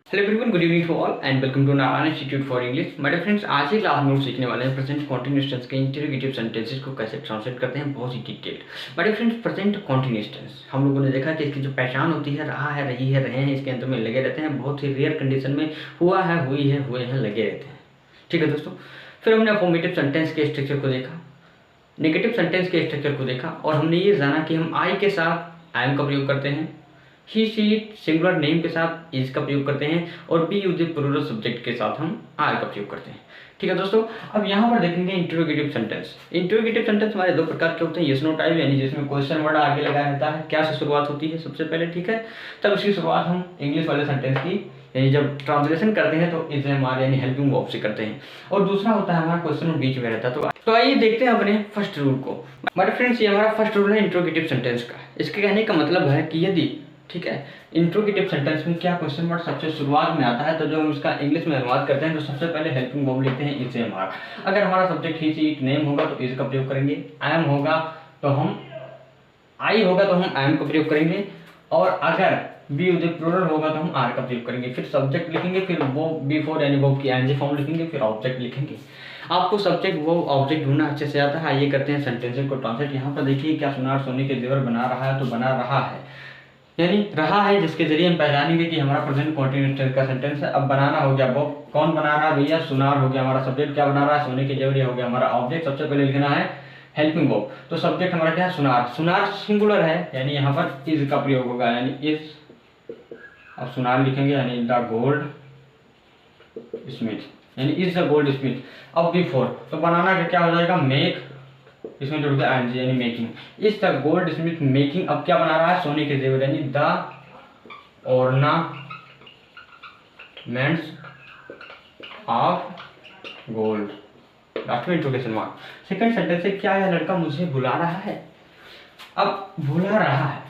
Hello everyone, good evening to all and welcome to Narayan institute for English. मेरे friends, आज ही class में लोग सीखने वाले हैं प्रेजेंट कॉन्टिन्यूअस टेंस के इंटरोगेटिव सेंटेंसेस को कैसे ट्रांसलेट करते हैं, बहुत ही डिटेल्ड। मेरे फ्रेंड्स, प्रेजेंट कॉन्टिन्यूअस टेंस हम लोगों ने देखा कि इसकी जो पहचान होती है, रहा है, रही है, रहे हैं, इसके अंत में लगे रहते हैं। बहुत ही रेयर कंडीशन में हुआ है, हुई है, हुए हैं, लगे रहते हैं। ठीक है दोस्तों, फिर हमने अफर्मेटिव सेंटेंस के स्ट्रक्चर को देखा, नेगेटिव सेंटेंस के स्ट्रक्चर को देखा, और हमने ये जाना कि हम आई के साथ आई एम का प्रयोग करते हैं, ही शी सिंगुलर नेम के साथ इज का प्रयोग करते हैं, और बी यूज प्लूरल सब्जेक्ट के साथ हम आर का प्रयोग करते हैं। ठीक है दोस्तों, अब यहाँ पर देखेंगे इंटरोगेटिव सेंटेंस। इंटरोगेटिव सेंटेंस हमारे दो प्रकार के होते हैं, यस नो टाइप यानी जिसमें क्वेश्चन वर्ड आगे लगाया रहता है, क्या से शुरुआत होती है सबसे पहले, ठीक है, तब उसकी शुरुआत हम इंग्लिश वाले सेंटेंस की यानी जब ट्रांसलेशन करते हैं तो इज एम आर यानी हेल्पिंग वर्ब से करते हैं, और दूसरा होता है हमारा क्वेश्चन बीच में रहता है। तो आइए देखते हैं अपने फर्स्ट रूल को। हमारे फ्रेंड्स, ये हमारा फर्स्ट रूल है इंटरोगेटिव सेंटेंस का। इसके कहने का मतलब है कि यदि, ठीक है, इंट्रोगेटिव सेंटेंस में क्या क्वेश्चन वर्ड सबसे शुरुआत में आता है, तो जो हम इसका इंग्लिश में अनुवाद करते हैं तो सबसे पहले हेल्पिंग वर्ब लिखते हैं इज एम आर। अगर हमारा सब्जेक्ट ही सी नेम होगा तो इज का प्रयोग करेंगे, आई एम होगा तो हम, आई होगा तो हम आई एम का प्रयोग करेंगे, और अगर बी उदय प्लूरल होगा तो हम आर का प्रयोग करेंगे। फिर सब्जेक्ट लिखेंगे, फिर वो बिफोर यानी वो की एनजी फॉर्म लिखेंगे, फिर ऑब्जेक्ट लिखेंगे। आपको सब्जेक्ट वो ऑब्जेक्ट ढूंढना अच्छे से आता है। आइए करते हैं सेंटेंसेस को ट्रांसलेट। यहाँ पर देखिए, क्या सुनार सोने के जेवर बना रहा है, तो बना रहा है यानी रहा है, जिसके जरिए हम पहचानेंगे कि हमारा प्रेजेंट कॉन्टिन्यूअस टेंस का सेंटेंस है। अब बनाना हो गया, वो कौन बना रहा है भैया, सुनार हो गया हमारा सब्जेक्ट। क्या बना रहा है, सोने के जेवर, हो गया हमारा ऑब्जेक्ट। सबसे पहले लिखना है हेल्पिंग वर्ब, तो सब्जेक्ट हमारा क्या है, सुनार। सुनार सिंगुलर है यानी यहाँ पर इज का प्रयोग होगा यानी इज। अब सुनार लिखेंगे यानी द गोल्ड स्मिथ यानी इज द गोल्ड स्मिथ। अब बिफोर, तो बनाना का क्या हो जाएगा, मेक, इसमें जुड़ गया आईएनजी यानी making. Is the gold Smith making. अब क्या बना रहा है, सोने के जेवर यानी the ornaments of gold. Last में इंट्रोगेशन मार्क। सेकंड सेंटेंस से क्या है, लड़का मुझे बुला रहा है। अब बुला रहा है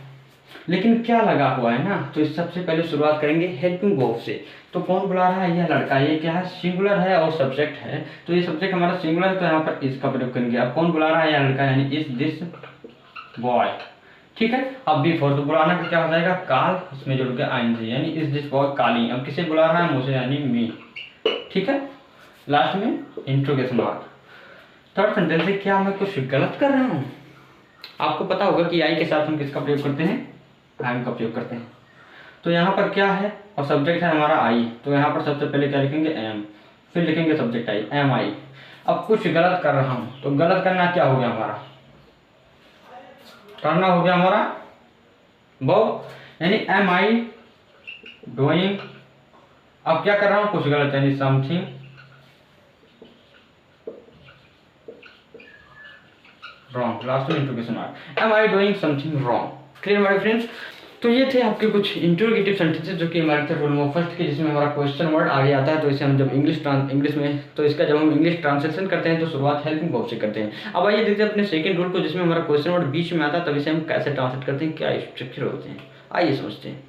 लेकिन क्या लगा हुआ है ना, तो इस सबसे पहले शुरुआत करेंगे हेल्पिंग वर्ब से। तो कौन बुला रहा है, यह लड़का। ये क्या है, सिंगुलर है और सब्जेक्ट है, तो ये सब्जेक्ट हमारा सिंगुलर है तो यहाँ पर इस का प्रयोग करेंगे। अब कौन बुला रहा है, यह लड़का यानी इज दिस बॉय। ठीक है, अब बिफोर, तो बुलाना का क्या हो जाएगा, कॉल, इसमें जुड़ गया आईएनजी यानी इज दिस बॉय कॉलिंग। अब किसे बुला रहा है, मुझे यानी मी। ठीक है, लास्ट में इंट्रोगेशन मार्क। थर्ड सेंटेंस से क्या मैं कुछ गलत कर रहा हूँ। आपको पता होगा कि आई के साथ हम किसका प्रयोग करते हैं, आई एम का प्रयोग करते हैं। तो यहाँ पर क्या है, और सब्जेक्ट है हमारा आई, तो यहाँ पर सबसे पहले क्या लिखेंगे, एम, फिर लिखेंगे सब्जेक्ट आई, एम आई। अब कुछ गलत कर रहा हूँ, तो गलत करना क्या हो गया हमारा, करना हो गया हमारा वो यानी एम आई डूइंग। अब क्या कर रहा हूँ, कुछ गलत यानी समथिंग रॉन्ग। लास्ट में interrogation mark, am I doing something wrong. Clear हमारे फ्रेंड्स। तो ये थे आपके कुछ इंटरोगेटिव सेंटेंसेस जो कि हमारे थे रूल नंबर फर्स्ट के, जिसमें हमारा क्वेश्चन वर्ड आगे आता है। तो इसे हम जब इंग्लिश में, तो इसका जब हम इंग्लिश ट्रांसलेशन करते हैं तो शुरुआत हेल्पिंग वर्ब से करते हैं। अब आइए देखते हैं अपने सेकंड रूल को, जिसमें हमारा क्वेश्चन वर्ड बीच में आता है, तब इसे हम कैसे ट्रांसलेट करते हैं, क्या स्ट्रक्चर होते हैं, आइए समझते हैं।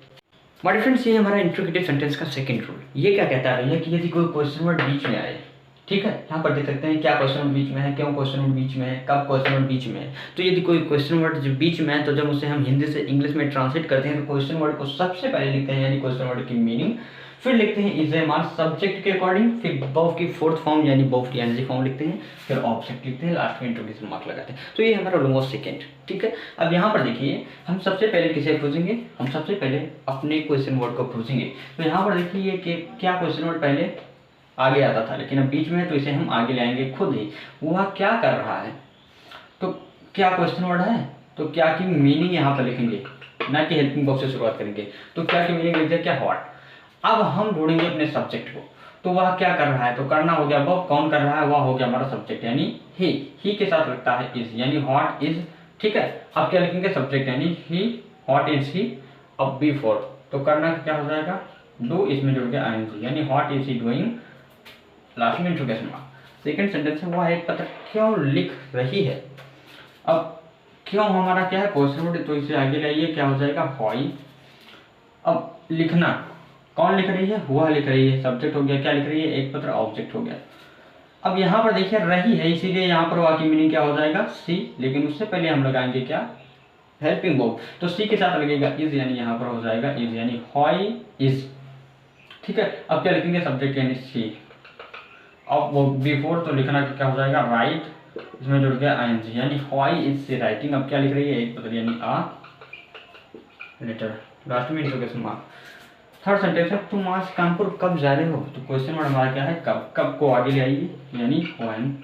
हमारे फ्रेंड्स, ये हमारा इंटरोगेटिव सेंटेंस का सेकंड रूल। ये क्या कहता है भैया कि यदि कोई क्वेश्चन वर्ड बीच में आए, ठीक है, यहाँ पर देख सकते हैं क्या क्वेश्चन वर्ड बीच में है, क्यों क्वेश्चन वर्ड बीच में है, कब क्वेश्चन वर्ड बीच में है। तो यदि कोई क्वेश्चन वर्ड जो बीच में है, तो जब उसे हम हिंदी से इंग्लिश में ट्रांसलेट करते हैं तो क्वेश्चन वर्ड को सबसे पहले लिखते हैं यानी क्वेश्चन वर्ड की मीनिंग, फिर लिखते हैं इज एम आर सब्जेक्ट के अकॉर्डिंग, फिर वर्ब की फोर्थ फॉर्म यानी वर्ब की एनजी फॉर्म लिखते हैं, फिर ऑब्जेक्ट लिखते हैं, लास्ट में इंट्रोगेशन मार्क लगाते हैं। तो ये हमारा रूल नंबर सेकंड। ठीक है, अब यहाँ पर देखिए, हम सबसे पहले किसे पूछेंगे, हम सबसे पहले अपने क्वेश्चन वर्ड को पूछेंगे। तो यहाँ पर देखिए कि क्या क्वेश्चन वर्ड पहले आगे आता था, लेकिन अब बीच में है तो इसे हम आगे लाएंगे खुद ही। वह क्या कर रहा है, तो क्या क्वेश्चन वर्ड है, तो क्या की मीनिंग यहाँ पर लिखेंगे, ना कि हेल्पिंग वर्ब से शुरुआत करेंगे। तो क्या की मीनिंग लिखते हैं, क्या, व्हाट। अब हम ढूंढेंगे अपने सब्जेक्ट को, तो वह क्या कर रहा है, तो करना हो गया वर्ब, कौन कर रहा है, वह हो गया हमारा सब्जेक्ट यानी ही के साथ लगता है इज यानी व्हाट इज। ठीक है, अब क्या लिखेंगे, सब्जेक्ट यानी ही, व्हाट इज ही। अब बिफोर, तो करना क्या हो जाएगा, डू, इसमें जुड़ गया आईएनजी यानी what is he doing, last में इंट्रोगेशन मार्क। सेकंड सेंटेंस है, वह एक पत्र क्यों लिख रही है। अब क्यों हमारा क्या है, क्वेश्चन वर्ड, तो इसे आगे लाइए, क्या हो जाएगा, व्हाई। अब लिखना, कौन लिख रही है, वह लिख रही है, सब्जेक्ट हो गया, क्या लिख रही है, एक पत्र, ऑब्जेक्ट हो गया। अब यहाँ पर देखिए रही है, इसीलिए यहाँ पर वह की मीनिंग क्या हो जाएगा, सी, लेकिन उससे पहले हम लगाएंगे क्या, हेल्पिंग वर्ब, तो सी के साथ लगेगा इज यानी यहाँ पर हो जाएगा इज यानी व्हाई इज। ठीक है, अब क्या लिखेंगे, सब्जेक्ट यानी सी। अब वो बिफोर तो लिखना क्या हो जाएगा, राइट, इसमें जुड़ गया आईएनजी, यानी व्हाई इज सी राइटिंग। अब क्या लिख रही है, एक बदल यानी आ लेटर, लास्ट में इंट्रोगेशन मार्क। थर्ड सेंटेंस है, तुम आज कानपुर कब जा रहे हो, तो क्वेश्चन वर्ड हमारा क्या है, कब। कब को आगे ले आइए यानी व्हेन।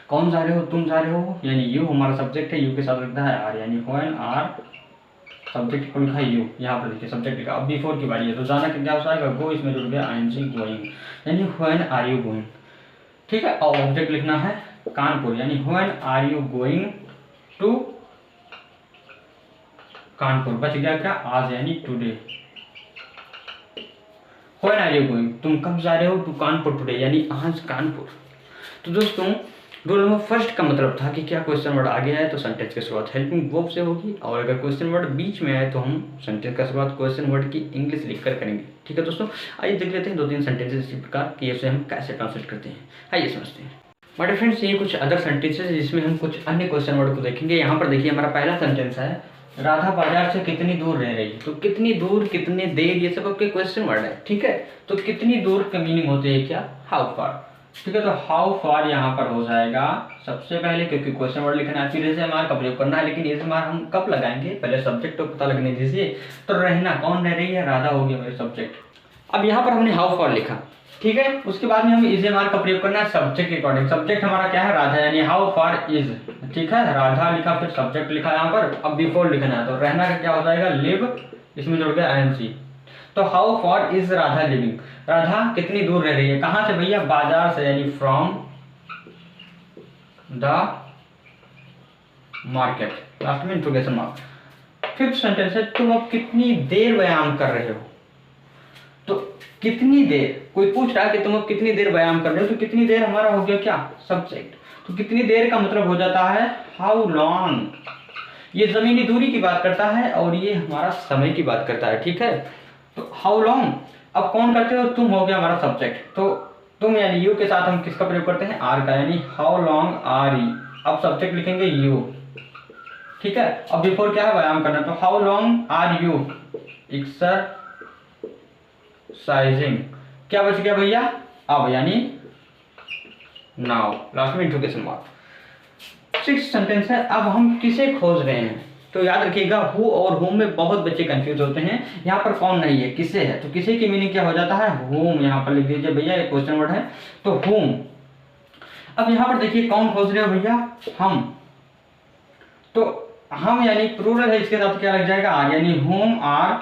कौन जा रहे हो, तुम जा रहे हो, यानी यू हमारा सब्जेक्ट है, यू के साथ लगता है आर, यानी व्हेन आर, सब्जेक्ट को लिखा यू, यहाँ पर लिखिए सब्जेक्ट लिखा। अब बिफोर की बारी है, तो जाना क्या हो जाएगा, गो, इसमें जुड़ गया आईएनजी गोइंग, यानी व्हेन आर यू गोइंग। ठीक है, और ऑब्जेक्ट लिखना है कानपुर, यानी when are you going to Kanpur. बच गया क्या, आज यानी today. When are you going, तुम कब जा रहे हो टू कानपुर टुडे, यानी आज कानपुर। तो दोस्तों रूल नंबर फर्स्ट का मतलब था कि क्या क्वेश्चन वर्ड आगे आए तो सेंटेंस की शुरुआत हेल्पिंग वर्ब से होगी, और अगर क्वेश्चन वर्ड बीच में आए तो हम सेंटेंस का शुरुआत क्वेश्चन वर्ड की इंग्लिश लिखकर करेंगे। ठीक है दोस्तों, आइए देख लेते हैं 2-3 सेंटेंसेस इसी प्रकार कि इसे हम कैसे ट्रांसलेट करते हैं। आइए समझते हैं। माय फ्रेंड्स, ये कुछ अदर सेंटेंसेस जिसमें हम कुछ अन्य क्वेश्चन वर्ड को देखेंगे। यहाँ पर देखिए हमारा पहला सेंटेंस है, राधा बाजार से कितनी दूर रह रही है। तो कितनी दूर, कितने देर, ये सब आपके क्वेश्चन वर्ड है। ठीक है, तो कितनी दूर का मीनिंग होते हैं क्या, हाउ फार। ठीक है, तो हाउ फार यहाँ पर हो जाएगा सबसे पहले, क्योंकि क्वेश्चन वर्ड लिखना है, फिर इसे हमारा का प्रयोग करना है। लेकिन इसे हमारा हम कब लगाएंगे, पहले सब्जेक्ट को पता लगने दीजिए। तो रहना, कौन रह रही है, राधा होगी हमारे सब्जेक्ट। अब यहाँ पर हमने हाउ फार लिखा, ठीक है, उसके बाद में हमें इसे हमारा का प्रयोग करना है सब्जेक्ट के अकॉर्डिंग। सब्जेक्ट हमारा क्या है, राधा, यानी हाउ फार इज। ठीक है, राधा लिखा, फिर सब्जेक्ट लिखा यहाँ पर। अब बिफोर लिखना है, तो रहना का क्या हो जाएगा, लिव, इसमें जुड़ गया आईएनजी। तो how far is Radha living, Radha कितनी दूर रह रही है, कहां से भैया, बाजार से, यानी फ्रॉम द मार्केट, लास्ट में इंट्रोगेशन मार्क। फिफ्थ सेंटेंस है, तुम अब कितनी देर व्यायाम कर रहे हो। तो कितनी देर, कोई पूछ रहा है कि तुम अब कितनी देर व्यायाम कर रहे हो, तो कितनी देर हमारा हो गया क्या, सब्जेक्ट। तो कितनी देर का मतलब हो जाता है हाउ लॉन्ग। ये जमीनी दूरी की बात करता है और ये हमारा समय की बात करता है। ठीक है, तो हाउ लॉन्ग, अब कौन करते हो, तुम हो गया हमारा सब्जेक्ट। तो तुम यानी यू के साथ हम किसका प्रयोग करते हैं, आर का, यानी हाउ लॉन्ग आर ई। अब सब्जेक्ट लिखेंगे यू। ठीक है, अब बिफोर क्या है, व्यायाम करना, तो how long are you exercising. क्या बच गया भैया, अब, यानी नाउ, लास्ट में इंट्रोगेशन मार्क। सिक्स्थ सेंटेंस है, अब हम किसे खोज रहे हैं। तो याद रखिएगा, हु और हुम में बहुत बच्चे कंफ्यूज होते हैं। यहाँ पर कौन नहीं है, किसे है, तो किसे की मीनिंग क्या हो जाता है, हुम। यहाँ पर लिख दीजिए भैया, एक क्वेश्चन वर्ड है तो हुम। अब यहाँ पर देखिए कौन खोज रहे हो भैया, हम। तो हम यानी प्लूरल है, इसके साथ क्या लग जाएगा, आर, यानी हुम आर।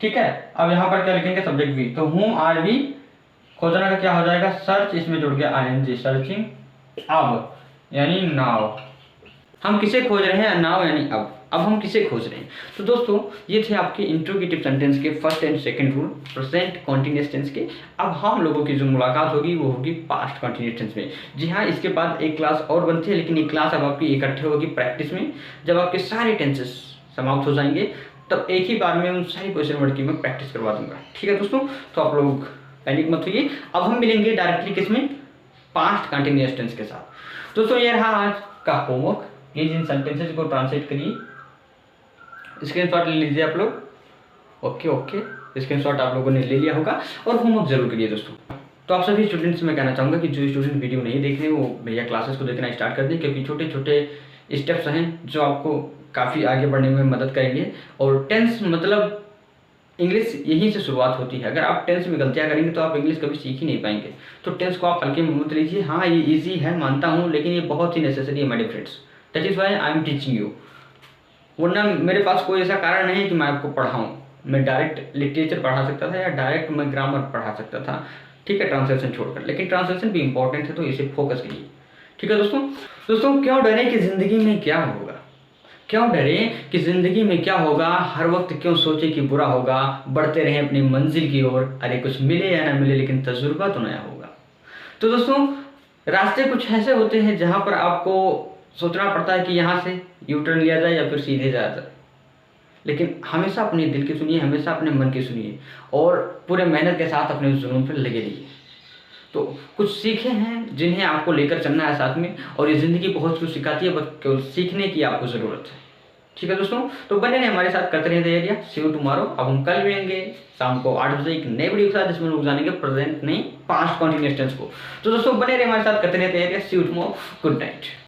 ठीक है, अब यहाँ पर क्या लिखेंगे, सब्जेक्ट वी, तो हुम आर वी, खोजना का क्या हो जाएगा, सर्च, इसमें जुड़ गया आईएनजी, सर्चिंग। अब यानी नाउ, हम किसे खोज रहे हैं, नाउ यानी अब हम किसे खोज रहे हैं। तो दोस्तों ये थे आपके इंट्रोगेटिव सेंटेंस के first and second rule, present continuous tense के। अब हम लोगों की जो मुलाकात होगी वो होगी पास्ट कॉन्टिन्यूअस टेंस में। जी हाँ, इसके बाद एक क्लास और बनती है, लेकिन ये क्लास अब आपकी इकट्ठे होगी प्रैक्टिस में। जब आपके सारे टेंसेस समाप्त हो जाएंगे तब एक ही बार में उन सारी क्वेश्चन वर्ड की मैं प्रैक्टिस करवा दूंगा। ठीक है दोस्तों, तो आप लोग पैनिक मत होइए। अब हम मिलेंगे डायरेक्टली किसमें, पास्ट कंटिन्यूअस टेंस के साथ। दोस्तों ये रहा आज का होमवर्क, ये जिन सेंटेंसेस को ट्रांसलेट करिए, स्क्रीनशॉट ले लीजिए आप लोग। ओके, स्क्रीनशॉट आप लोगों ने ले लिया होगा और होमवर्क जरूर करिए दोस्तों। तो आप सभी स्टूडेंट्स से मैं कहना चाहूँगा कि जो स्टूडेंट वीडियो नहीं देख रहे हैं वो भैया क्लासेस को देखना स्टार्ट कर दें, क्योंकि छोटे छोटे स्टेप्स हैं जो आपको काफ़ी आगे बढ़ने में मदद करेंगे। और टेंस मतलब इंग्लिश यहीं से शुरुआत होती है। अगर आप टेंस में गलतियाँ करेंगे तो आप इंग्लिश कभी सीख ही नहीं पाएंगे। तो टेंस को आप हल्के में मत लीजिए। हाँ ये ईजी है मानता हूँ, लेकिन ये बहुत ही नेसेसरी है my friends. That is why I am teaching you. वरना मेरे पास कोई ऐसा कारण नहीं है कि मैं आपको पढ़ाऊँ। मैं डायरेक्ट लिटरेचर पढ़ा सकता था या डायरेक्ट मैं ग्रामर पढ़ा सकता था, ठीक है, ट्रांसलेशन छोड़कर। लेकिन ट्रांसलेशन भी इंपॉर्टेंट है, तो इसे फोकस कीजिए। ठीक है दोस्तों क्यों डरें कि ज़िंदगी में क्या होगा, क्यों डरें कि ज़िंदगी में क्या होगा, हर वक्त क्यों सोचे कि बुरा होगा, बढ़ते रहें अपनी मंजिल की ओर। अरे कुछ मिले या ना मिले, लेकिन तजुर्बा तो नया होगा। तो दोस्तों रास्ते कुछ ऐसे होते हैं जहाँ पर आपको सोचना पड़ता है कि यहाँ से यू टर्न लिया जाए या फिर सीधे जाया जाए, लेकिन हमेशा अपने दिल की सुनिए, हमेशा अपने मन की सुनिए और पूरे मेहनत के साथ अपने जुनून पर लगे रहिए। तो कुछ सीखे हैं जिन्हें आपको लेकर चलना है साथ में, और ये ज़िंदगी बहुत कुछ सिखाती है, बस केवल सीखने की आपको ज़रूरत है। ठीक है दोस्तों, तो बने रहे हमारे साथ, करते रहे तैयारियां। सी यू टुमारो। अब हम कल मिलेंगे शाम को 8 बजे एक नए वीडियो के साथ, जिसमें लोग जानेंगे प्रेजेंट नहीं पास्ट कंटिन्यूअस टेंस को। तो दोस्तों बने रहे हमारे साथ, करते रहे तैयारियां। सी यू टुमारो, गुड नाइट।